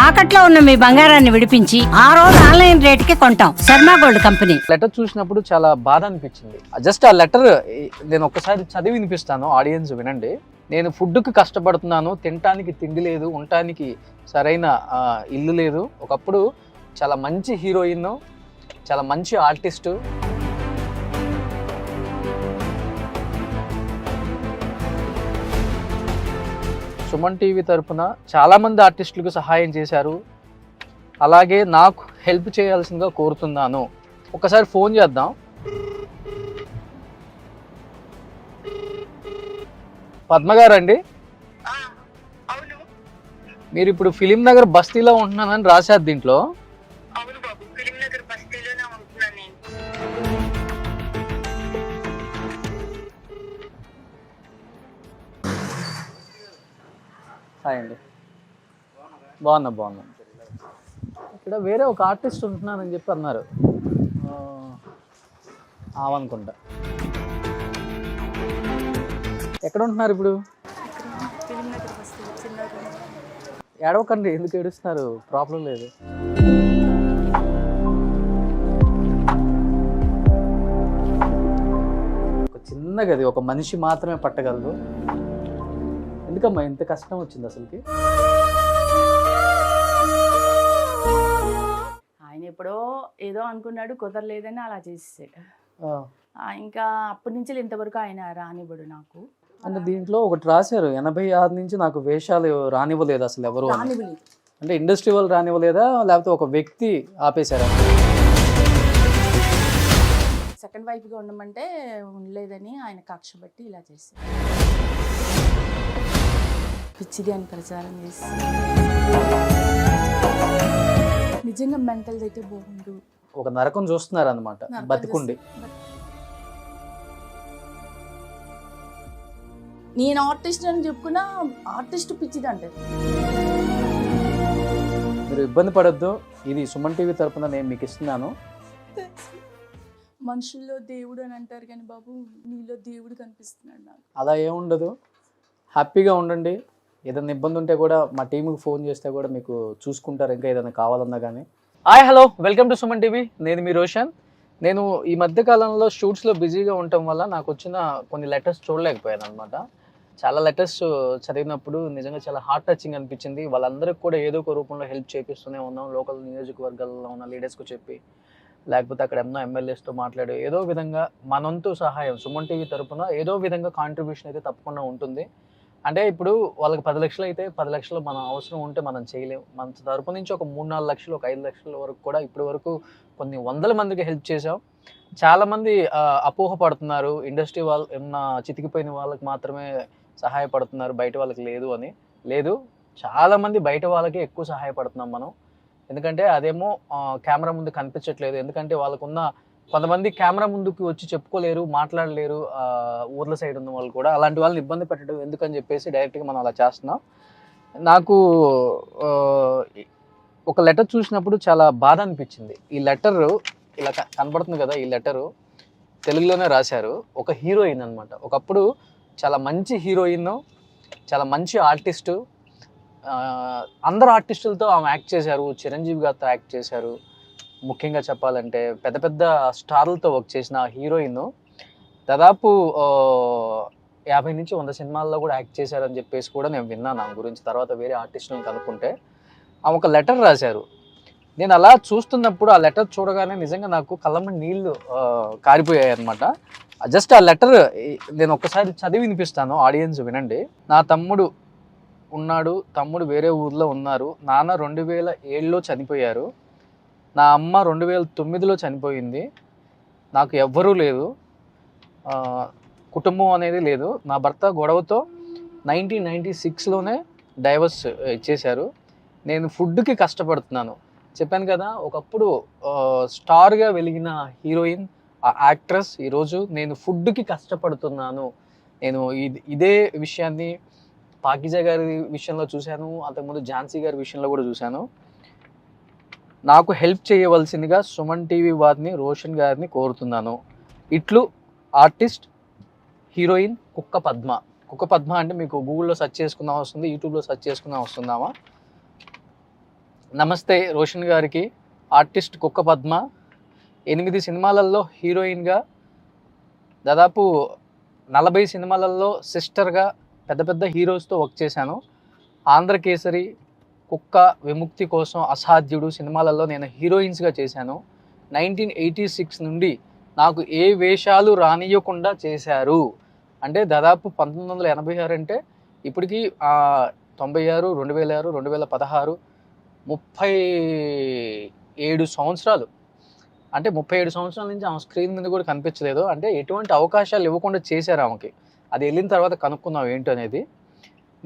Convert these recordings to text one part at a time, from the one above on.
తాకట్లో ఉన్న మీ బంగారాన్ని విడిపించి ఆ రోజు ఆన్లైన్ రేటుకి కొంటాం. Sharma gold company. లెటర్ చూసినప్పుడు చాలా బాధ అనిపించింది. జస్ట్ ఆ లెటర్ నేను ఒక్కసారి చదివి వినిపిస్తాను, ఆడియన్స్ వినండి. నేను ఫుడ్కి కష్టపడుతున్నాను, తినటానికి తిండి లేదు, ఉండటానికి సరైన ఇల్లు లేదు. ఒకప్పుడు చాలా మంచి హీరోయిన్, చాలా మంచి ఆర్టిస్టు. సుమన్ టీవీ తరపున చాలామంది ఆర్టిస్టులకు సహాయం చేశారు. అలాగే నాకు హెల్ప్ చేయాల్సిందిగా కోరుతున్నాను. ఒకసారి ఫోన్ చేద్దాం. పద్మ గారండి, అవును మీరు ఇప్పుడు ఫిలిం నగర్ బస్తీలో ఉంటున్నానని రాశారు దీంట్లో. అవును బాబు, ఫిలిం నగర్ బస్తీలోనే ఉంటున్నాను నేను. హాయ్ అండి, బాగున్నా. ఇక్కడ వేరే ఒక ఆర్టిస్ట్ ఉంటున్నానని చెప్పి అన్నారు. అవనుకుంటా. ఎక్కడ ఉంటున్నారు ఇప్పుడు? ఫిలిం నగర్ బస్తీలో చిన్నగా. ఏడవకండి, ఎందుకు ఏడుస్తున్నారు? ప్రాబ్లం లేదు. ఒక చిన్న గది ఒక మనిషి మాత్రమే పట్టగలదు. ఎందుకమ్మా ఇంత కష్టం వచ్చింది అసలుకి? ఆయన ఎప్పుడో ఏదో అనుకున్నాడు, కుదరలేదని అలా చేసేసాడు. ఇంకా అప్పటి నుంచి ఇంతవరకు ఆయన రానివ్వడు నాకు. అంటే దీంట్లో ఒకటి రాశారు, 86 నుంచి నాకు వేషాలు రానివ్వలేదు అసలు ఎవరు అని. రానివ్వలేదు. అంటే ఇండస్ట్రీ వాళ్ళు రానివ్వలేదా, లేకపోతే ఒక వ్యక్తి ఆపేశారా? సెకండ్ వైఫ్గా ఉండమంటే ఉండలేదని ఆయన కక్ష బట్టి ఇలా చేశాడు. పిచ్చిది అని ప్రచారం చేసి నిజంగా మెంటల్ అయితే బాగుండు. ఒక నరకం చూస్తున్నారు అనమాట బతికుండి. నేను ఆర్టిస్ట్ అని చెప్పుకున్నా ఆర్టిస్ట్ పిచ్చిది అంటారు. మీరు ఇబ్బంది పడొద్దు, ఇది సుమన్ టీవీ తరపున నేను మీకు ఇస్తున్నాను. మనుషుల్లో దేవుడు అని అంటారు కానీ బాబు, నీలో దేవుడు కనిపిస్తున్నాడు నాకు. అలా ఏముండదు, హ్యాపీగా ఉండండి. ఏదైనా ఇబ్బంది ఉంటే కూడా మా టీంకి ఫోన్ చేస్తే కూడా మీకు చూసుకుంటారు, ఇంకా ఏదైనా కావాలన్నా కానీ. Hi hello, welcome to Suman TV. నేను మీ రోషన్. నేను ఈ మధ్య కాలంలో షూట్స్లో బిజీగా ఉండటం వల్ల నాకు వచ్చిన కొన్ని లెటర్స్ చూడలేకపోయాను అనమాట. చాలా లెటర్స్ చదివినప్పుడు నిజంగా చాలా హార్ట్ టచింగ్ అనిపించింది. వాళ్ళందరికీ కూడా ఏదో ఒక రూపంలో హెల్ప్ చేపిస్తూనే ఉన్నాం. లోకల్ నియోజకవర్గాల్లో ఉన్న లీడర్స్కు చెప్పి, లేకపోతే అక్కడ ఏమన్నా ఎమ్మెల్యేస్తో మాట్లాడి ఏదో విధంగా మనంతు సహాయం సుమన్ టీవీ తరపున ఏదో విధంగా కాంట్రిబ్యూషన్ అయితే తప్పకుండా ఉంటుంది. అంటే ఇప్పుడు వాళ్ళకి 10 లక్షలు అయితే 10 లక్షలు మన అవసరం ఉంటే మనం చేయలేము. మన తరపు నుంచి ఒక 3-4 లక్షలు, ఒక 5 లక్షల వరకు కూడా ఇప్పటి వరకు కొన్ని వందల మందికి హెల్ప్ చేసాం. చాలామంది అపోహ పడుతున్నారు, ఇండస్ట్రీ వాళ్ళు ఏమన్నా చితికిపోయిన వాళ్ళకి మాత్రమే సహాయపడుతున్నారు, బయట వాళ్ళకి లేదు అని. లేదు, చాలామంది బయట వాళ్ళకి ఎక్కువ సహాయపడుతున్నాం మనం. ఎందుకంటే అదేమో కెమెరా ముందు కనిపించట్లేదు. ఎందుకంటే వాళ్ళకున్న కొంతమంది కెమెరా ముందుకు వచ్చి చెప్పుకోలేరు, మాట్లాడలేరు, ఊర్ల సైడ్ ఉన్న వాళ్ళు కూడా. అలాంటి వాళ్ళని ఇబ్బంది పెట్టడం ఎందుకని చెప్పేసి డైరెక్ట్గా మనం అలా చేస్తున్నాం. నాకు ఒక లెటర్ చూసినప్పుడు చాలా బాధ అనిపించింది. ఈ లెటర్ ఇలా కనబడుతుంది కదా, ఈ లెటరు తెలుగులోనే రాశారు. ఒక హీరోయిన్ అనమాట. ఒకప్పుడు చాలా మంచి హీరోయిన్, చాలా మంచి ఆర్టిస్టు. అందరు ఆర్టిస్టులతో ఆమె యాక్ట్ చేశారు. చిరంజీవి గారితో యాక్ట్ చేశారు. ముఖ్యంగా చెప్పాలంటే పెద్ద పెద్ద స్టార్లతో వర్క్ చేసిన హీరోయిన్ దాదాపు 50 నుంచి 100 సినిమాల్లో కూడా యాక్ట్ చేశారని చెప్పేసి కూడా నేను విన్నాను ఆమె గురించి. తర్వాత వేరే ఆర్టిస్టులను కనుక్కుంటే ఆమె ఒక లెటర్ రాశారు. నేను అలా చూస్తున్నప్పుడు ఆ లెటర్ చూడగానే నిజంగా నాకు కళ్ళమ్మని నీళ్లు కారిపోయాయి అనమాట. జస్ట్ ఆ లెటర్ నేను ఒక్కసారి చదివి వినిపిస్తాను, ఆడియన్స్ వినండి. నా తమ్ముడు ఉన్నాడు, తమ్ముడు వేరే ఊర్లో ఉన్నారు. నాన్న 2007లో చనిపోయారు. నా అమ్మ 2009లో చనిపోయింది. నాకు ఎవ్వరూ లేదు, కుటుంబం అనేది లేదు. నా భర్త గొడవతో 1996లోనే డైవర్స్ ఇచ్చేశారు. నేను ఫుడ్కి కష్టపడుతున్నాను. చెప్పాను కదా, ఒకప్పుడు స్టార్గా వెలిగిన హీరోయిన్, ఆ యాక్ట్రెస్ ఈరోజు నేను ఫుడ్కి కష్టపడుతున్నాను. నేను ఇదే విషయాన్ని పాకిజా గారి విషయంలో చూశాను, అంతకుముందు ఝాన్సీ గారి విషయంలో కూడా చూశాను. నాకు హెల్ప్ చేయవలసిందిగా సుమన్ టీవీ వారిని, రోషన్ గారిని కోరుతున్నాను. ఇట్లు ఆర్టిస్ట్ హీరోయిన్ కుక్క పద్మ. కుక్క పద్మ అంటే మీకు గూగుల్లో సెర్చ్ చేసుకున్నా వస్తుంది, యూట్యూబ్లో సెర్చ్ చేసుకున్నా వస్తుందామా? నమస్తే రోషన్ గారికి. ఆర్టిస్ట్ కుక్క పద్మ 8 సినిమాలలో హీరోయిన్గా, దాదాపు 40 సినిమాలలో సిస్టర్గా పెద్ద పెద్ద హీరోస్తో వర్క్ చేశాను. ఆంధ్రకేసరి, కుక్క, విముక్తి కోసం, అసాధ్యుడు సినిమాలలో నేను హీరోయిన్స్గా చేశాను. 1986 నుండి నాకు ఏ వేషాలు రానియకుండా చేశారు. అంటే దాదాపు 1986 అంటే ఇప్పటికీ 96, 2006, 2016, 37 సంవత్సరాలు. అంటే 37 సంవత్సరాల నుంచి ఆమె స్క్రీన్ మీద కూడా కనిపించలేదు. అంటే ఎటువంటి అవకాశాలు ఇవ్వకుండా చేశారు ఆమెకి. అది వెళ్ళిన తర్వాత కనుక్కుందాం ఏంటి అనేది.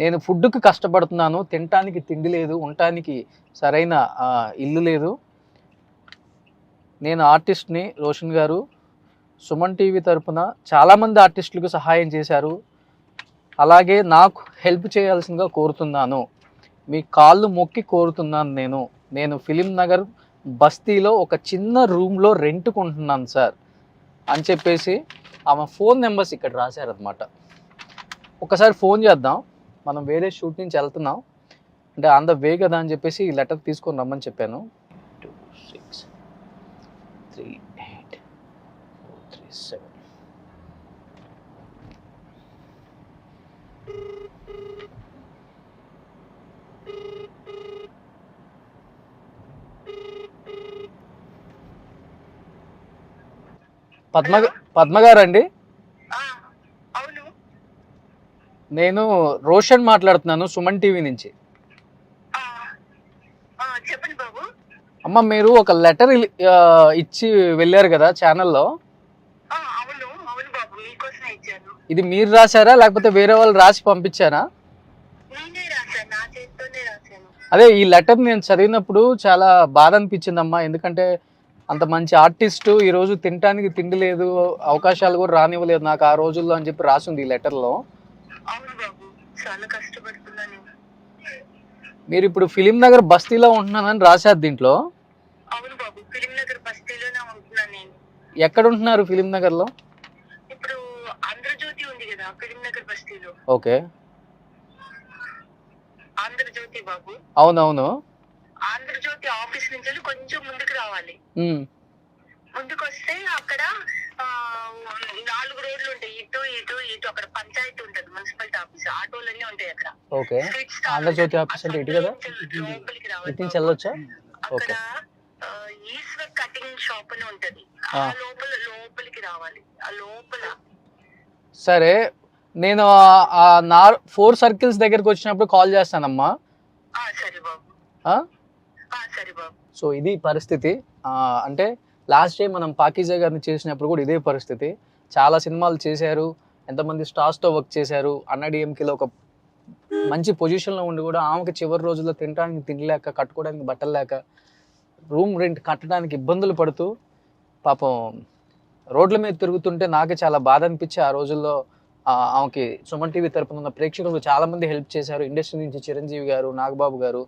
నేను ఫుడ్కి కష్టపడుతున్నాను, తినటానికి తిండి లేదు, ఉండటానికి సరైన ఇల్లు లేదు. నేను ఆర్టిస్ట్ని రోషన్ గారు. సుమన్ టీవీ తరపున చాలామంది ఆర్టిస్టులకు సహాయం చేశారు. అలాగే నాకు హెల్ప్ చేయాల్సిందిగా కోరుతున్నాను. మీ కాళ్ళు మొక్కి కోరుతున్నాను. నేను ఫిలిం నగర్ బస్తీలో ఒక చిన్న రూమ్లో రెంట్కుంటున్నాను సార్ అని చెప్పేసి ఆమె ఫోన్ నెంబర్స్ ఇక్కడ రాశారనమాట. ఒకసారి ఫోన్ చేద్దాం. మనం వేరే షూట్ నుంచి వెళ్తున్నాం, అంటే ఆన్ ద వే కదా అని చెప్పేసి ఈ లెటర్ తీసుకొని రమ్మని చెప్పాను. 26384337. పద్మ గారు అండి? అవును, నేను రోషన్ మాట్లాడుతున్నాను సుమన్ టీవీ నుంచి. చెప్పండి బాబు. అమ్మ, మీరు ఒక లెటర్ ఇచ్చి వెళ్ళారు కదా ఛానల్లో. అవును అవును బాబు, మీకోసమే ఇచ్చాను. ఇది మీరు రాశారా లేకపోతే వేరే వాళ్ళు రాసి పంపించారా? నేనే రాశాను, నా చేతితోనే రాశాను. అదే, ఈ లెటర్ నేను చదివినప్పుడు చాలా బాధ అనిపించిందమ్మా. ఎందుకంటే అంత మంచి ఆర్టిస్టు ఈరోజు తినటానికి తిండి లేదు, అవకాశాలు కూడా రానివ్వలేదు నాకు ఆ రోజుల్లో అని చెప్పి రాసింది ఈ లెటర్లో. అవును బాబు, చాలా కష్టపడుతున్నాను. మీరు ఇప్పుడు ఫిలిం నగర్ బస్తీలో ఉంటున్నానని రాశారు దీంట్లో. అవును బాబు, ఫిలిం నగర్ బస్తీలోనే ఉంటున్నాను నేను. ఎక్కడ ఉంటున్నారు ఫిలిం నగర్లో? ఇప్పుడు ఆంధ్రజ్యోతి ఉంది కదా ఫిలిం నగర్ బస్తీలో. ఓకే, ఆంధ్రజ్యోతి బాబు. అవునవును. ఆంధ్రజ్యోతి ఆఫీస్ నుంచి కొంచెం ముందుకు రావాలి. ముందుకు వస్తే అక్కడ 4 రోడ్లు ఉంటాయి, ఇటు ఇటు ఇటు. అక్కడ పంచాయతీ ఉంటది, మున్సిపాలిటీ ఆఫీస్, ఆటోలన్నీ ఉంటాయి అక్కడ. ఓకే, ఆంధ్రజ్యోతి ఆఫీస్ అంటే ఇటు కదా, లోపలికి ఇటు రావాలి. నుంచి వెళ్ళొచ్చా? అక్కడ ఈశ్వర్ కటింగ్ షాప్ అని ఉంటది, ఆ లోపలికి రావాలి. ఆ లోపల. సరే, నేను 4 సర్కిల్స్ దగ్గరకు వచ్చినప్పుడు కాల్ చేస్తానమ్మా. సరే బాబు. సరే బాబు. సో ఇది పరిస్థితి. అంటే లాస్ట్ టైం మనం పాకీజా గారిని చేసినప్పుడు కూడా ఇదే పరిస్థితి. చాలా సినిమాలు చేశారు, ఎంతమంది స్టార్స్తో వర్క్ చేశారు. అన్నాడీఎంకేలో ఒక మంచి పొజిషన్లో ఉండి కూడా ఆమెకు చివరి రోజుల్లో తినడానికి తినలేక, కట్టుకోవడానికి బట్టలు లేక, రూమ్ రెంట్ కట్టడానికి ఇబ్బందులు పడుతూ పాపం రోడ్ల మీద తిరుగుతుంటే నాకు చాలా బాధ అనిపించి ఆ రోజుల్లో ఆమెకి సుమన్ టీవీ తరపున ఉన్న ప్రేక్షకులు చాలామంది హెల్ప్ చేశారు. ఇండస్ట్రీ నుంచి చిరంజీవి గారు, నాగబాబు గారు,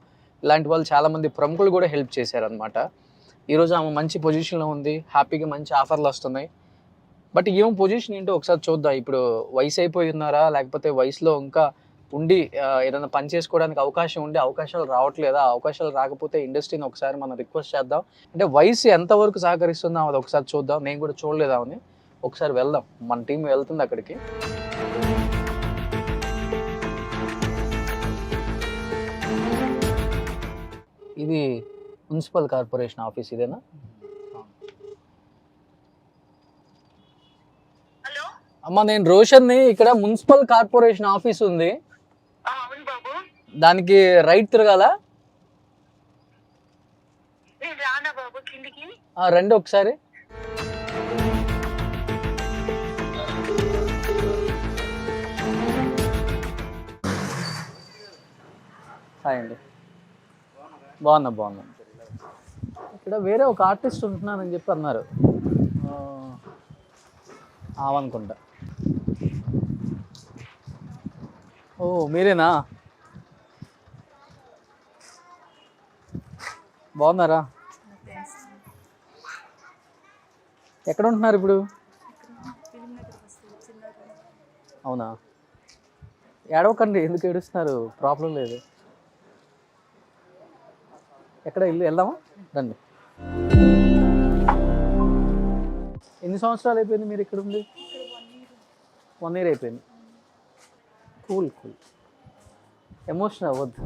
ఇలాంటి వాళ్ళు చాలామంది ప్రముఖులు కూడా హెల్ప్ చేశారనమాట. ఈరోజు ఆమె మంచి పొజిషన్లో ఉంది, హ్యాపీగా మంచి ఆఫర్లు వస్తున్నాయి. బట్ ఏం పొజిషన్ ఏంటో ఒకసారి చూద్దాం. ఇప్పుడు వయసు అయిపోయి ఉన్నారా, లేకపోతే వయసులో ఇంకా ఉండి ఏదైనా పని చేసుకోవడానికి అవకాశం ఉండి అవకాశాలు రావట్లేదా? అవకాశాలు రాకపోతే ఇండస్ట్రీని ఒకసారి మనం రిక్వెస్ట్ చేద్దాం. అంటే వయసు ఎంతవరకు సహకరిస్తుందో అది ఒకసారి చూద్దాం. నేను కూడా చూడలేదు ఆమెని, ఒకసారి వెళ్దాం. మన టీం వెళ్తుంది అక్కడికి. ఇది మున్సిపల్ కార్పొరేషన్ ఆఫీస్ ఇదేనా? హలో అమ్మ, నేను రోషన్ని. ఇక్కడ మున్సిపల్ కార్పొరేషన్ ఆఫీస్ ఉంది, అవును బాబు. దానికి రైట్ తిరగాల? నేను రానా బాబు కిందికి? రండి ఒకసారి. హాయ్ అండి. బాగున్నా. ఇక్కడ వేరే ఒక ఆర్టిస్ట్ ఉంటున్నానని చెప్పి అన్నారు, ఆవనుకుంటా. ఓ మీరేనా? బాగున్నారా? ఎక్కడ ఉంటున్నారు ఇప్పుడు? అవునా? ఏడవకండి, ఎందుకు ఏడుస్తున్నారు? ప్రాబ్లం లేదు. ఎక్కడ ఇల్లు వెళ్దామా రండి. ఎన్ని సంవత్సరాలు అయిపోయింది మీరు ఇక్కడ ఉంది? 1 year అయిపోయింది. కూల్ ఎమోషనల్ అవ్వద్దు.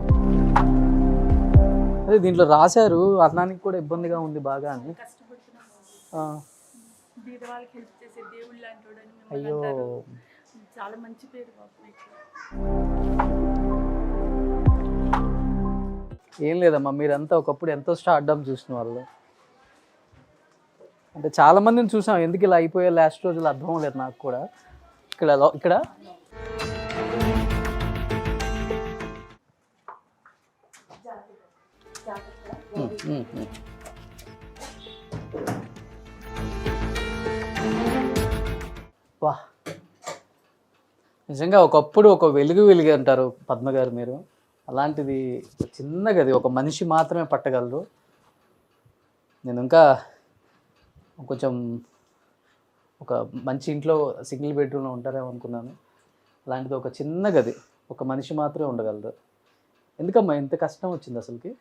అదే దీంట్లో రాశారు అన్నానికి కూడా ఇబ్బందిగా ఉంది బాగా అని. అయ్యో చాలా మంచి పేరు ఏం లేదమ్మా, మీరంతా ఒకప్పుడు ఎంతో స్టార్డమ్ చూసిన వాళ్ళు. అంటే చాలా మందిని చూసాం, ఎందుకు ఇలా అయిపోయే లాస్ట్ రోజులు అర్థం అవ్వలేదు నాకు కూడా. ఇక్కడ వా, నిజంగా ఒకప్పుడు ఒక వెలుగు అంటారు పద్మ గారు మీరు. అలాంటిది చిన్న గది ఒక మనిషి మాత్రమే పట్టగలరు. నేను ఇంకా కొంచెం ఒక మంచి ఇంట్లో సింగిల్ బెడ్రూమ్లో ఉంటారేమో అనుకున్నాను. అలాంటిది ఒక చిన్న గది ఒక మనిషి మాత్రమే ఉండగలరు. ఎందుకమ్మా ఇంత కష్టం వచ్చింది అసలుకి?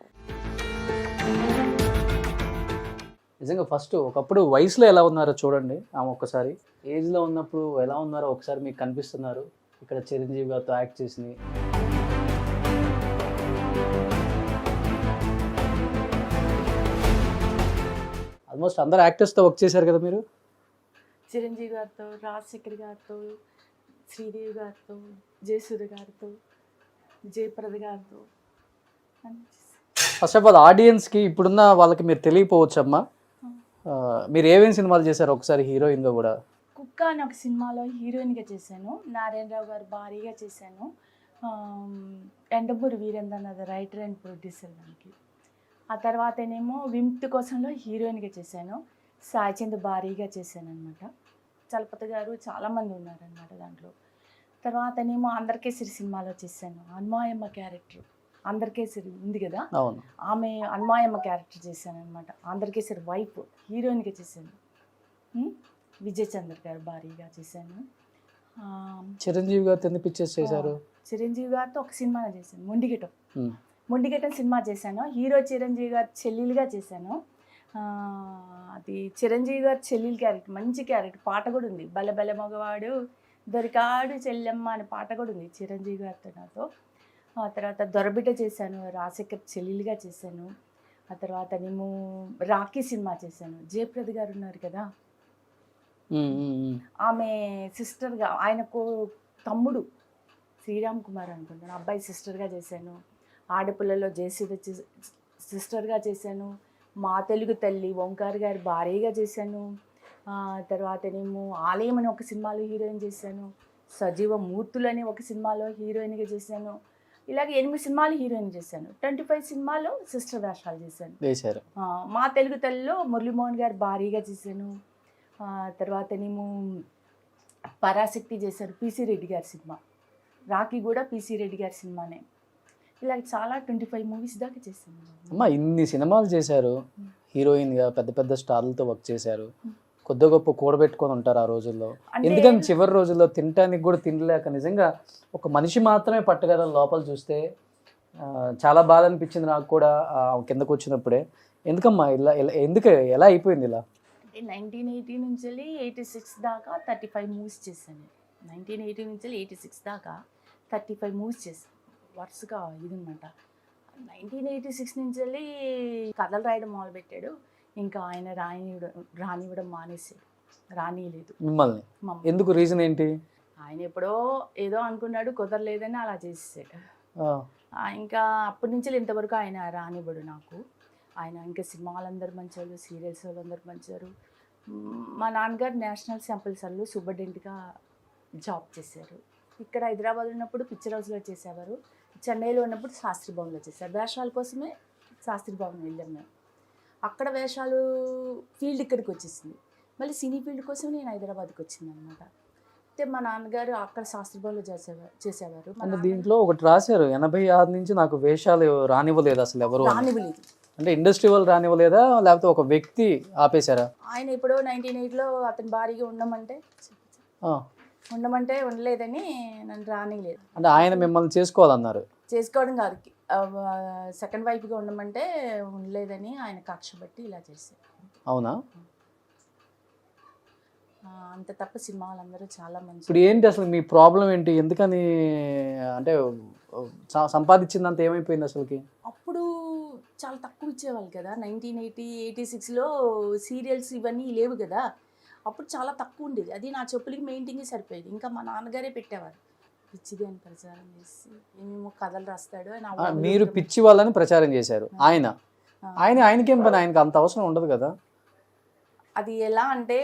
నిజంగా ఫస్ట్ ఒకప్పుడు వయసులో ఎలా ఉన్నారో చూడండి ఆమె ఒక్కసారి, ఏజ్లో ఉన్నప్పుడు ఎలా ఉన్నారో ఒకసారి మీకు కనిపిస్తున్నారు. ఇక్కడ చిరంజీవి గారితో యాక్ట్ చేసింది. ఆల్మోస్ట్ అందరు యాక్టర్స్తో వర్క్ చేశారు కదా మీరు? చిరంజీవి గారితో, రాజశేఖర్ గారితో, శ్రీదేవి గారితో, జయసూర్య గారితో, జయప్రద గారితో. ఫస్ట్ ఆఫ్ ఆల్ ఆడియన్స్కి ఇప్పుడున్న వాళ్ళకి మీరు తెలియకపోవచ్చు అమ్మా, మీరు ఏమేమి సినిమాలు చేశారు ఒకసారి హీరోయిన్గా కూడా? కుక్క అని ఒక సినిమాలో హీరోయిన్గా చేశాను, నారాయణరావు గారు భారీగా చేశాను. Yandamuri Veerendranath writer and producer దానికి. ఆ తర్వాతనేమో విముక్తి కోసంలో హీరోయిన్గా చేశాను, సాయిచంద్ భారీగా చేశాను అనమాట. చలపతి గారు చాలామంది ఉన్నారనమాట దాంట్లో. తర్వాతనేమో అందరికేసరి సినిమాలో చేశాను, అన్మాయమ్మ క్యారెక్టర్. అందరికేసరి ఉంది కదా, ఆమె అన్మాయమ్మ క్యారెక్టర్ చేశాను అనమాట. అందరికేసరి వైఫ్ హీరోయిన్గా చేశాను. విజయ్ చంద్ర గారు భారీగా చేశాను. చిరంజీవి గారితో ఎన్ని పిక్చర్స్ చేశారు? చిరంజీవి గారితో ఒక సినిమా చేశాను, మొండిగెటం సినిమా చేశాను. హీరో చిరంజీవి గారి చెల్లెలుగా చేశాను. అది చిరంజీవి గారి చెల్లెలు క్యారెక్టర్, మంచి క్యారెక్టర్. పాట కూడా ఉంది, బల బల మగవాడు దొరికాడు చెల్లెమ్మ అనే పాట కూడా ఉంది చిరంజీవి గారితో నాతో. ఆ తర్వాత దొరబిడ్డ చేశాను, రాజశేఖర్ చెల్లెలుగా చేశాను. ఆ తర్వాత నేను రాఖీ సినిమా చేశాను, జయప్రద గారు ఉన్నారు కదా, ఆమె సిస్టర్గా, ఆయనకు తమ్ముడు శ్రీరామ్ కుమార్ అనుకుంటాను, అబ్బాయి సిస్టర్గా చేశాను. ఆడపిల్లలో జయసుధ సిస్టర్గా చేశాను. మా తెలుగు తల్లి ఓంకార్ గారి భార్యగా చేశాను. తర్వాతనేమో ఆలయం అని ఒక సినిమాలో హీరోయిన్ చేశాను. సజీవ మూర్తులు అని ఒక సినిమాలో హీరోయిన్గా చేశాను. ఇలాగ 8 సినిమాలు హీరోయిన్ చేశాను. 25 సినిమాల్లో సిస్టర్ వేషాలు చేశాను. మా తెలుగు తల్లిలో మురళీమోహన్ గారి భార్యగా చేశాను. తర్వాతనేమో పరాశక్తి చేశారు, పిసి రెడ్డి గారి సినిమా. రాఖీ కూడా పిసి రెడ్డి గారి సినిమానే. ఇలా చాలా 25 మూవీస్ దాకా చేశాను. అమ్మా ఇన్ని సినిమాలు చేశారు, హీరోయిన్గా పెద్ద పెద్ద స్టార్లతో వర్క్ చేశారు, కొద్ది గొప్ప కూడబెట్టుకొని ఉంటారు ఆ రోజుల్లో. ఎందుకని చివరి రోజుల్లో తినటానికి కూడా తినలేక నిజంగా ఒక మనిషి మాత్రమే పట్టగల లోపల చూస్తే చాలా బాధ అనిపించింది నాకు కూడా కిందకు వచ్చినప్పుడే. ఎందుకమ్మా ఇలా ఎందుకు ఎలా అయిపోయింది ఇలా? 1980 నుంచి 86 దాకా 35 మూవీస్ చేశాను. 1980 నుంచి 86 దాకా 35 మూవీస్ చేశాను వరుసగా. ఇదనమాట 1986 నుంచి కథలు రాయడం మొదలుపెట్టాడు. ఇంకా ఆయన రానివ్వడం మానేసాడు, రానియలేదు మిమ్మల్ని. ఎందుకు? రీజన్ ఏంటి? ఆయన ఎప్పుడో ఏదో అనుకున్నాడు, కుదరలేదని అలా చేసేసాడు. ఇంకా అప్పటి నుంచి ఇంతవరకు ఆయన రానివ్వడు నాకు. ఆయన ఇంకా సినిమాలు అందరు మంచివాళ్ళు, సీరియల్స్ వాళ్ళు అందరు మంచివారు. మా నాన్నగారు నేషనల్ శాంపుల్స్ వాళ్ళు సూపరింటెండెంట్గా జాబ్ చేశారు. ఇక్కడ హైదరాబాద్ ఉన్నప్పుడు పిక్చర్ హౌస్లో చేసేవారు, చెన్నైలో ఉన్నప్పుడు శాస్త్రి భవన్లో చేశారు. వేషాల కోసమే శాస్త్రి భవన్ వెళ్ళాం మేము. అక్కడ వేషాలు ఫీల్డ్ ఇక్కడికి వచ్చేసింది, మళ్ళీ సినీ ఫీల్డ్ కోసం నేను హైదరాబాద్కి వచ్చింది అనమాట. అయితే మా నాన్నగారు అక్కడ శాస్త్రి భవన్లో చేసేవారు. అంటే దీంట్లో ఒకటి రాశారు, 86 నుంచి నాకు వేషాలు రానివ్వలేదు అసలు ఎవరు. రానివ్వలేదు అంటే ఇండస్ట్రీ వాళ్ళు రానివ్వలేదా, లేకపోతే ఒక వ్యక్తి ఆపేశారా? ఆయన ఎప్పుడో 1998లో అతని భారీగా ఉండమంటే ఉండలేదని నన్ను రానిలేదు. అంటే ఆయన మిమ్మల్ని చేసుకోవాలన్నారు? చేసుకోవడం కాదు, సెకండ్ వైఫ్గా ఉండమంటే ఉండలేదని ఆయన కక్ష బట్టి ఇలా చేశారు. అవునా? అంత తప్ప సినిమా వాళ్ళందరూ చాలా మంచి. ఇప్పుడు ఏంటి అసలు మీ ప్రాబ్లం ఏంటి? ఎందుకని అంటే సంపాదించిందంత ఏమైపోయింది అసలుకి? అప్పుడు చాలా తక్కువ ఇచ్చేవాళ్ళు కదా, 1986లో సీరియల్స్ ఇవన్నీ లేవు కదా, అప్పుడు చాలా తక్కువ ఉండేది. అది నా చెప్పులకి మెయింటైన్గా సరిపోయేది. ఇంకా మా నాన్నగారే పెట్టేవారు పిచ్చిది అని ప్రచారం చేసి, ఏమేమో కథలు రాస్తాడు అని. మీరు పిచ్చి వాళ్ళని ప్రచారం చేశారు. ఆయనకేం పని? ఆయనకి అంత అవసరం ఉండదు కదా. అది ఎలా అంటే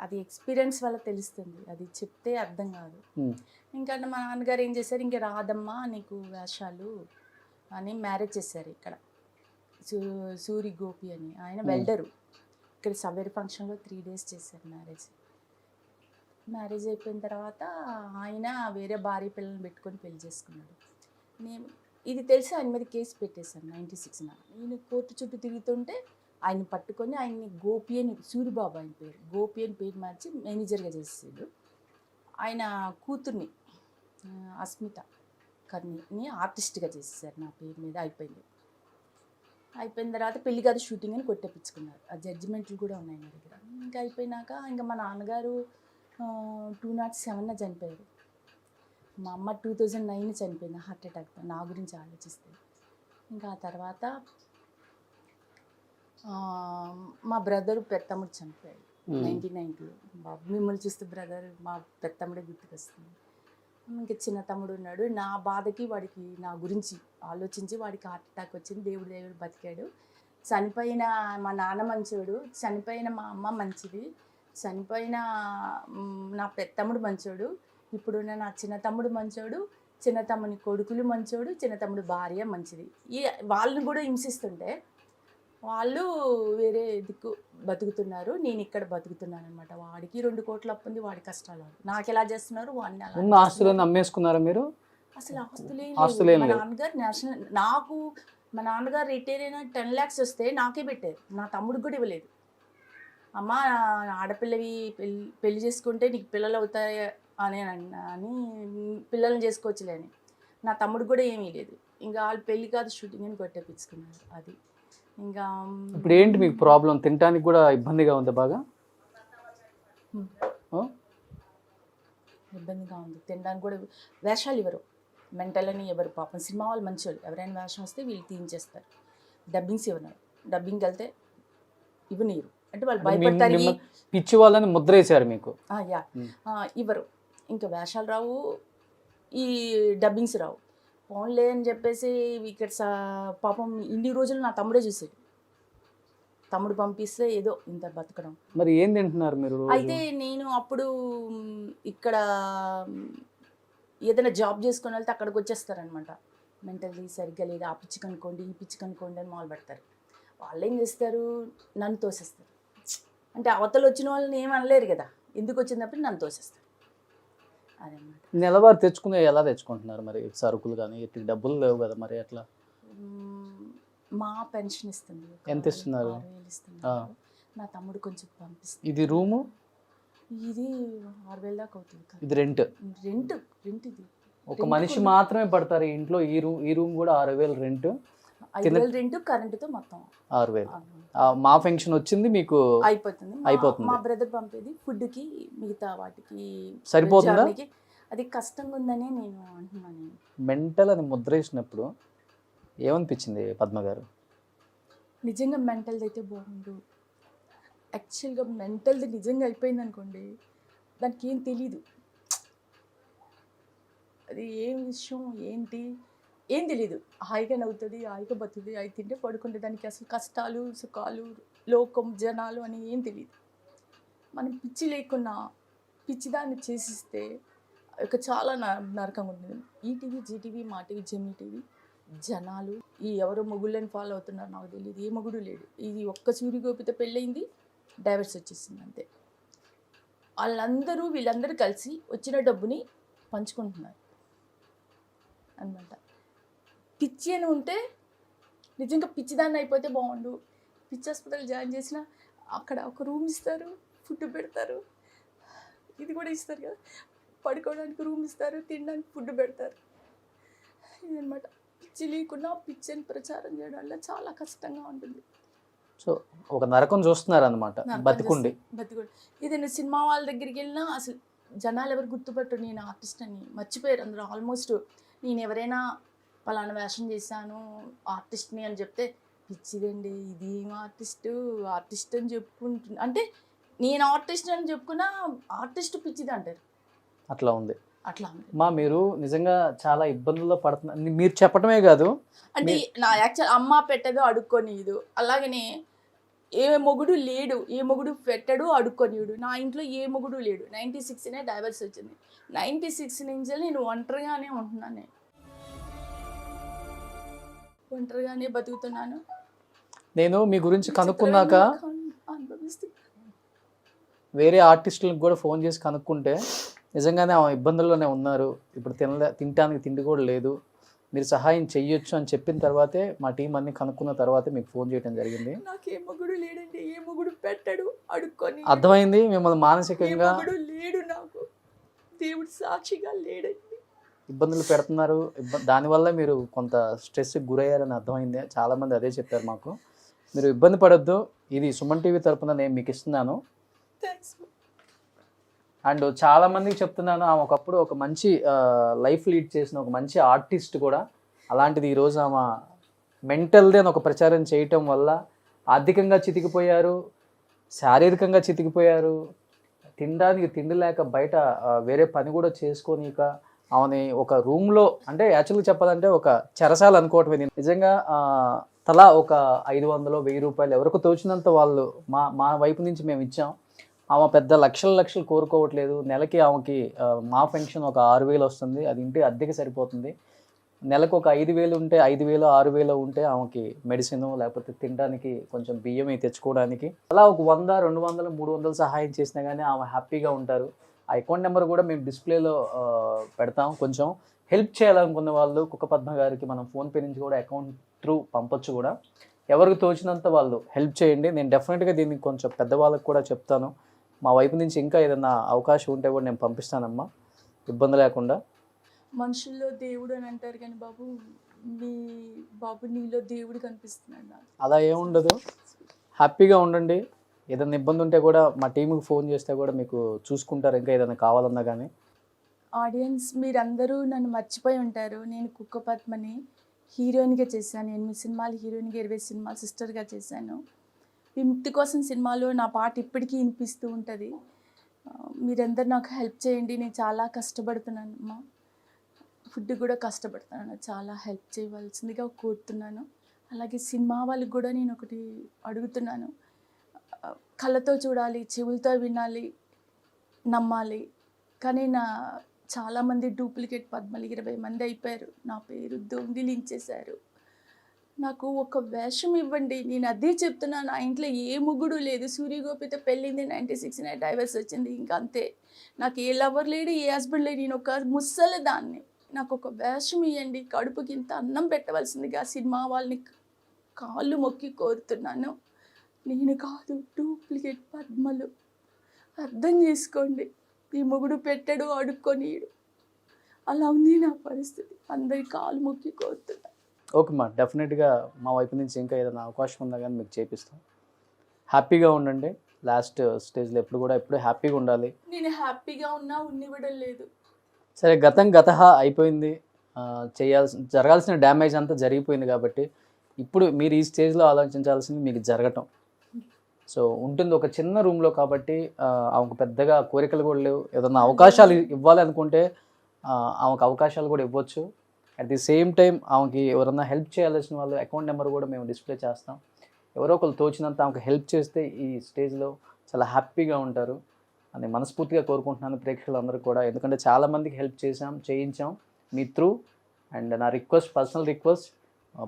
అది ఎక్స్పీరియన్స్ వల్ల తెలుస్తుంది, అది చెప్తే అర్థం కాదు. ఇంకా మా నాన్నగారు ఏం చేశారు, ఇంకా రాదమ్మా నీకు వేషాలు అని మ్యారేజ్ చేశారు ఇక్కడ. సూరి గోపి అని ఆయన వెల్డరు. ఇక్కడ సవేర్ ఫంక్షన్లో 3 days చేశారు మ్యారేజ్ అయిపోయిన తర్వాత ఆయన వేరే భార్య పిల్లల్ని పెట్టుకొని పెళ్లి చేసుకున్నాడు. నేను ఇది తెలిసి ఆయన మీద కేసు పెట్టేశాను 96న. నేను కోర్టు చుట్టూ తిరుగుతుంటే ఆయన పట్టుకొని ఆయన్ని గోపి అని, సూరిబాబు ఆయన పేరు, గోపి అని పేరు మార్చి మేనేజర్గా చేసాడు. ఆయన కూతుర్ని అస్మిత కర్ణిని ఆర్టిస్ట్గా చేసేసారు నా పేరు మీద. అయిపోయిన తర్వాత పెళ్లి కాదు షూటింగ్ అని కొట్టేపించుకున్నారు. ఆ జడ్జిమెంట్లు కూడా ఉన్నాయి నా దగ్గర. ఇంకా అయిపోయినాక ఇంకా మా నాన్నగారు 2007 చనిపోయారు. మా అమ్మ 2009 చనిపోయింది హార్ట్ అటాక్తో, నా గురించి ఆలోచిస్తే. ఇంకా ఆ తర్వాత మా బ్రదరు పెద్దమ్ముడు చనిపోయాడు 1990లో. బాబు మిమ్మల్ని చూస్తే బ్రదర్ మా పెద్దమ్ముడే గుర్తుకొస్తుంది. ఇంకా చిన్న తమ్ముడు ఉన్నాడు. నా బాధకి వాడికి నా గురించి ఆలోచించి వాడికి హార్ట్ అటాక్ వచ్చింది. దేవుడు బతికాడు. చనిపోయిన మా నాన్న మంచోడు, చనిపోయిన మా అమ్మ మంచిది, చనిపోయిన నా పెద్దమ్ముడు మంచోడు, ఇప్పుడున్న నా చిన్న తమ్ముడు మంచోడు, చిన్న తమ్ముని కొడుకులు మంచోడు, చిన్న తమ్ముడు భార్య మంచిది. వాళ్ళని కూడా హింసిస్తుంటే వాళ్ళు వేరే దిక్కు బతుకుతున్నారు, నేను ఇక్కడ బతుకుతున్నాను అనమాట. వాడికి 2 కోట్ల అప్పు ఉంది, వాడి కష్టాలు. నాకు ఎలా చేస్తున్నారు వాడిని అలా. ఉన్న ఆస్తులను అమ్మేసుకున్నారా మీరు? అసలు ఆస్తులే మా నాన్నగారు నేషనల్, నాకు మా నాన్నగారు రిటైర్ అయిన 10 lakhs వస్తే నాకే పెట్టారు, నా తమ్ముడికి కూడా ఇవ్వలేదు. అమ్మ ఆడపిల్లవి పెళ్లి చేసుకుంటే నీకు పిల్లలు అవుతాయి అని పిల్లల్ని చేసుకోవచ్చులే అని. నా తమ్ముడికి కూడా ఏమీ లేదు. ఇంకా వాళ్ళు పెళ్లి కాదు షూటింగ్ అని కొట్టేపించుకున్నారు. అది ఇంకా ఇప్పుడు ఏంటి మీకు ప్రాబ్లం? తినడానికి కూడా ఇబ్బందిగా ఉంది, బాగా ఇబ్బందిగా ఉంది. తినడానికి కూడా వేషాలు ఇవ్వరు, మెంటల్ అని ఎవరు. పాపం సినిమా వాళ్ళు మంచివాళ్ళు, ఎవరైనా వేషం వస్తే వీళ్ళు తీయించేస్తారు. డబ్బింగ్స్ ఇవ్వరు, డబ్బింగ్కి వెళ్తే ఇవ్వనీరు అంటే వాళ్ళు భయపడతారు. పిచ్చి వాళ్ళని ముద్ర వేసారు మీకు. ఇవ్వరు. ఇంకా వేషాలు రావు, ఈ డబ్బింగ్స్ రావు. ఫోన్లే అని చెప్పేసి ఇక్కడ పాపం ఇన్ని రోజులు నా తమ్ముడే చూసాడు. తమ్ముడు పంపిస్తే ఏదో ఇంత బతకడం. మరి ఏం తింటున్నారు మీరు? అయితే నేను అప్పుడు ఇక్కడ ఏదైనా జాబ్ చేసుకొని వెళ్తే అక్కడికి వచ్చేస్తారనమాట. మెంటల్లీ సరిగ్గా లేదు, ఆ పిచ్చి కనుక్కోండి ఈ పిచ్చి కనుక్కోండి అని మొదలు పెడతారు. వాళ్ళు ఏం చేస్తారు, నన్ను తోసేస్తారు. అంటే అవతలు వచ్చిన వాళ్ళని ఏం అనలేరు కదా, ఎందుకు వచ్చినప్పుడు నన్ను తోసేస్తారు. అదనమాట. నెలవారు తెచ్చుకునే ఎలా తెచ్చుకుంటున్నారు మరి? సరుకులు కానీ డబ్బులు లేవు కదా, మరి ఎట్లా? మా పెన్షన్ ఇస్తుంది. ఎంత ఇస్తున్నారు? 6,000 ఇస్తున్నారు. నా తమ్ముడు కొంచెం పంపిస్తుంది. ఇది రూము? ఇది 6,000 దాకా అవుతుంది. ఇది రెంట్ ఇది ఒక మనిషి మాత్రమే పడతారు ఈ ఇంట్లో. ఈ రూమ్ కూడా 6,000 రెంట్, 5,000 రెంట్, కరెంటుతో మొత్తం 6,000. మా ఫంక్షన్ వచ్చింది మీకు అయిపోతుంది. మా బ్రదర్ పంపేది ఫుడ్కి, మిగతా వాటికి సరిపోతుందా? అది కష్టంగా ఉందని నేను అంటున్నాను. మెంటల్ అని ముద్ర వేసినప్పుడు ఏమనిపించింది పద్మ గారు? నిజంగా మెంటల్ది అయితే బాగుండు. యాక్చువల్గా మెంటల్ది నిజంగా అయిపోయింది అనుకోండి, దానికి ఏం తెలీదు, అది ఏం విషయం ఏంటి ఏం తెలీదు. హాయిగా నవ్వుతుంది, హాయిగా బతుకుతుంది, అవి తింటే పడుకుంటే, దానికి అసలు కష్టాలు సుఖాలు లోకం జనాలు అని ఏం తెలియదు. మనం పిచ్చి లేకున్నా పిచ్చిదాన్ని చేసిస్తే ఇక చాలా నరకంగా ఉంటుంది. ఈటీవీ, జీటీవీ, మా టీవీ, జెమినీ టీవీ జనాలు ఈ ఎవరో మొగుళ్ళని ఫాలో అవుతున్నారు, నాకు తెలియదు. ఏ మొగుడు లేడు. ఇది ఒక్క సూరి గోపితో పెళ్ళయింది, డైవర్స్ వచ్చేసింది అంతే. వీళ్ళందరూ కలిసి వచ్చిన డబ్బుని పంచుకుంటున్నారు అన్నమాట. పిచ్చి అని ఉంటే నిజంగా పిచ్చిదాన్ని అయిపోతే బాగుండు. పిచ్చి హాస్పిటల్ జాయిన్ చేసిన అక్కడ ఒక రూమ్ ఇస్తారు, ఫుడ్ పెడతారు, ఇది కూడా ఇస్తారు కదా, పడుకోవడానికి రూమ్ ఇస్తారు, తినడానికి ఫుడ్ పెడతారు. ఇదనమాట. పిచ్చి లేకుండా పిచ్చిని ప్రచారం చేయడం వల్ల చాలా కష్టంగా ఉంటుంది. సో ఒక నరకం చూస్తున్నారు అనమాట నరకం బతికుండి. బతికుండి ఏదైనా సినిమా వాళ్ళ దగ్గరికి వెళ్ళినా అసలు జనాలు ఎవరు గుర్తుపట్టరు నేను ఆర్టిస్ట్ అని, మర్చిపోయారు అందరూ ఆల్మోస్ట్. నేను ఎవరైనా పలానా వేషం చేశాను ఆర్టిస్ట్ని అని చెప్తే పిచ్చిదండి ఇది ఏం ఆర్టిస్ట్ అని చెప్పుకుంటున్నా, అంటే నేను ఆర్టిస్ట్ అని చెప్పుకున్నా ఆర్టిస్ట్ పిచ్చిది అంటారు. అట్లా ఉంది. అట్లా ఉంది. మీరు నిజంగా చాలా ఇబ్బందుల్లో పడుతున్నారు. మీరు చెప్పడమే కాదు, అంటే నా యాక్చువల్ అమ్మ పెట్టదు అడుక్కొనిదు, అలాగనే ఏ మొగుడు లేడు, ఏ మొగుడు పెట్టడు అడుక్కొనిడు. నా ఇంట్లో ఏ మొగుడు లేడు. 96 డైవర్స్ వచ్చింది. 96 నుంచి నేను ఒంటరిగానే ఉంటున్నాను. నేను ఒంటరిగానే బతుకుతున్నాను. నేను మీ గురించి కనుక్కున్నాక వేరే ఆర్టిస్టులకు కూడా ఫోన్ చేసి కనుక్కుంటే నిజంగానే ఆ ఇబ్బందుల్లోనే ఉన్నారు. ఇప్పుడు తినడానికి తిండి కూడా లేదు, మీరు సహాయం చెయ్యొచ్చు అని చెప్పిన తర్వాతే మా టీం అన్ని కనుక్కున్న తర్వాతే మీకు ఫోన్ చేయడం జరిగింది. నాకు ఏ మొగుడు లేడండి, ఏ మొగుడు పెట్టడు అడుక్కొని. అర్థమైంది, మిమ్మల్ని మానసికంగా లేడు, నాకు దేవుడు సాక్షిగా లేడండి. ఇబ్బందులు పెడుతున్నారు. దానివల్ల మీరు కొంత స్ట్రెస్కి గురయ్యారని అర్థమైంది. చాలామంది అదే చెప్పారు మాకు. మీరు ఇబ్బంది పడొద్దు, ఇది సుమన్ టీవీ తరపున నేను మీకు ఇస్తున్నాను. అండ్ చాలా మందికి చెప్తున్నాను, ఆమె ఒకప్పుడు ఒక మంచి లైఫ్ లీడ్ చేసిన ఒక మంచి ఆర్టిస్ట్ కూడా. అలాంటిది ఈరోజు ఆమె మెంటల్ది అని ఒక ప్రచారం చేయటం వల్ల ఆర్థికంగా చితికిపోయారు, శారీరకంగా చితికిపోయారు. తినడానికి తిండి లేక బయట వేరే పని కూడా చేసుకోనీక ఆమెని ఒక రూమ్లో, అంటే యాక్చువల్గా చెప్పాలంటే ఒక చెరసాల అనుకోవటమే. నిజంగా తలా ఒక 500-1000 రూపాయలు ఎవరికి తోచినంత వాళ్ళు మా వైపు నుంచి మేము ఇచ్చాం. ఆమె పెద్ద లక్షలు కోరుకోవట్లేదు. నెలకి ఆమెకి మా పెన్షన్ ఒక 6000 వస్తుంది, అది ఇంటి అద్దెకి సరిపోతుంది. నెలకు ఒక 5000 ఉంటే 5000 6000 ఉంటే ఆమెకి మెడిసిన్ లేకపోతే తినడానికి కొంచెం బియ్యం తెచ్చుకోవడానికి అలా ఒక 100 200 300 సహాయం చేసినా కానీ ఆమె హ్యాపీగా ఉంటారు. ఆ అకౌంట్ నెంబర్ కూడా మేము డిస్ప్లేలో పెడతాం. కొంచెం హెల్ప్ చేయాలనుకున్న వాళ్ళు కుక్కపద్మ గారికి మనం ఫోన్పే నుంచి కూడా అకౌంట్ త్రూ పంపొచ్చు కూడా. ఎవరికి తోచినంత వాళ్ళు హెల్ప్ చేయండి. నేను డెఫినెట్గా దీన్ని కొంచెం పెద్దవాళ్ళకి కూడా చెప్తాను. మా వైపు నుంచి ఇంకా ఏదైనా అవకాశం ఉంటే కూడా నేను పంపిస్తానమ్మా, ఇబ్బంది లేకుండా. మనుషుల్లో దేవుడు అని అంటారు కానీ బాబు నీలో దేవుడు కనిపిస్తున్నాడు నాకు. అలా ఏముండదు, హ్యాపీగా ఉండండి. ఏదైనా ఇబ్బంది ఉంటే కూడా మా టీంకి ఫోన్ చేస్తే కూడా మీకు చూసుకుంటారు, ఇంకా ఏదైనా కావాలన్నా కానీ. ఆడియన్స్ మీరందరూ నన్ను మర్చిపోయి ఉంటారు. నేను కుక్కపద్మని హీరోయిన్గా చేశాను. 8 సినిమాలు హీరోయిన్గా, 20 సినిమాలు సిస్టర్గా చేశాను. విముక్తి కోసం సినిమాలో నా పాట ఇప్పటికీ వినిపిస్తూ ఉంటుంది. మీరందరూ నాకు హెల్ప్ చేయండి. నేను చాలా కష్టపడుతున్నాను అమ్మా, ఫుడ్ కూడా కష్టపడుతున్నాను. చాలా హెల్ప్ చేయవలసిందిగా కోరుతున్నాను. అలాగే సినిమా వాళ్ళకి కూడా నేను ఒకటి అడుగుతున్నాను, కళ్ళతో చూడాలి, చెవులతో వినాలి, నమ్మాలి. కానీ చాలామంది డూప్లికేట్ పద్మలు 20 మంది అయిపోయారు. నా పేరు దొంగిలించేశారు. నాకు ఒక వేషం ఇవ్వండి. నేను అదే చెప్తున్నాను. నా ఇంట్లో ఏ ముగ్గుడు లేదు. సూర్యగోపితో పెళ్ళింది, 96 డైవర్స్ వచ్చింది, ఇంకా అంతే. నాకు ఏ లవర్ లేడు, ఏ హస్బెండ్ లేడు. నేను ఒక ముసలి దాన్ని. నాకు ఒక వేషం ఇవ్వండి. కడుపుకి ఇంత అన్నం పెట్టవలసిందిగా సినిమా వాళ్ళని కాళ్ళు మొక్కి కోరుతున్నాను. నేను కాదు, డూప్లికేట్ పద్మలు. అర్థం చేసుకోండి. ఈ మొగుడు పెట్టడు అడుక్కొనిడు. అలా ఉంది నా పరిస్థితి. అందరి కాలు మొక్కి కోరుతున్నా. ఓకే మా, డెఫినెట్గా మా వైపు నుంచి ఇంకా ఏదైనా అవకాశం ఉందా కానీ మీకు చేపిస్తాం. హ్యాపీగా ఉండండి. లాస్ట్ స్టేజ్లో ఎప్పుడు హ్యాపీగా ఉండాలి. నేను హ్యాపీగా ఉన్నా ఉన్నివ్వడం లేదు. సరే, గత అయిపోయింది. జరగాల్సిన డ్యామేజ్ అంతా జరిగిపోయింది కాబట్టి ఇప్పుడు మీరు ఈ స్టేజ్లో ఆలోచించాల్సింది మీకు జరగటం. సో ఉంటుంది ఒక చిన్న రూమ్లో కాబట్టి ఆమెకు పెద్దగా కోరికలు కూడా లేవు. ఏదన్నా అవకాశాలు ఇవ్వాలి అనుకుంటే ఆమెకు అవకాశాలు కూడా ఇవ్వచ్చు. అట్ ది సేమ్ టైం ఆమెకి ఎవరన్నా హెల్ప్ చేయాల్సిన వాళ్ళు అకౌంట్ నెంబర్ కూడా మేము డిస్ప్లే చేస్తాం. ఎవరో ఒకరు తోచినంత ఆమెకు హెల్ప్ చేస్తే ఈ స్టేజ్లో చాలా హ్యాపీగా ఉంటారు అని మనస్ఫూర్తిగా కోరుకుంటున్నాను ప్రేక్షకులందరూ కూడా. ఎందుకంటే చాలామందికి హెల్ప్ చేయించాం మీ త్రూ. అండ్ నా పర్సనల్ రిక్వెస్ట్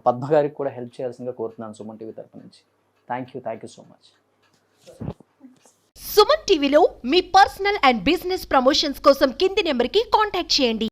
పద్మ గారికి కూడా హెల్ప్ చేయాల్సిందిగా కోరుతున్నాను సుమన్ టీవీ తరపు నుంచి. Thank you so much. Suman టీవీలో మీ పర్సనల్ అండ్ బిజినెస్ ప్రమోషన్స్ కోసం కింది నెంబర్కి కాంటాక్ట్ చేయండి.